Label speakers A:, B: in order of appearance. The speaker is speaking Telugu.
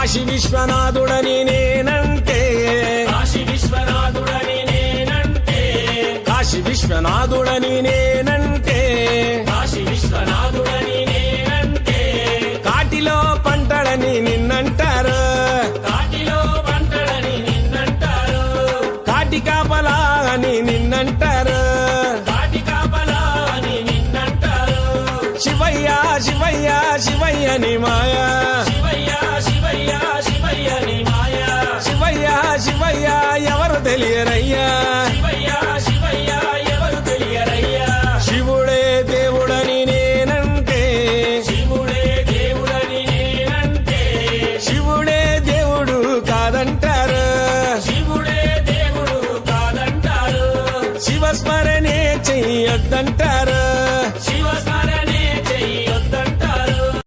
A: కాశీ విశ్వనాథుడని నేనంటే
B: కాశీ విశ్వనాథుడని నేనంటే
A: కాశీ విశ్వనాథుడని నేనంటే
B: కాశీ విశ్వనాథుడని నేనంటే
A: కాటిలో పంటడని నిన్నంటారు
B: కాటిలో పంటడని నిన్నంటారు
A: కాటి కాపలా అని నిన్నంటారు
B: కాటి కాపలా అని నిన్నంటారు
A: శివయ్య శివయ్య శివయ్య ని మాయా
B: శివయ్య శివయ్య శివయ్య నీ మాయా
A: శివయ్య శివయ్య ఎవరు తెలియరయ్యా
B: శివయ్య శివయ్య ఎవరు తెలియరయ్యా
A: శివుడే దేవుడని నేనంటే
B: శివుడే దేవుడని నేనంటే
A: శివుడే దేవుడు కాదంటారు
B: శివుడే దేవుడు కాదంటారు
A: శివస్మరణే చెయ్యొద్దంటారు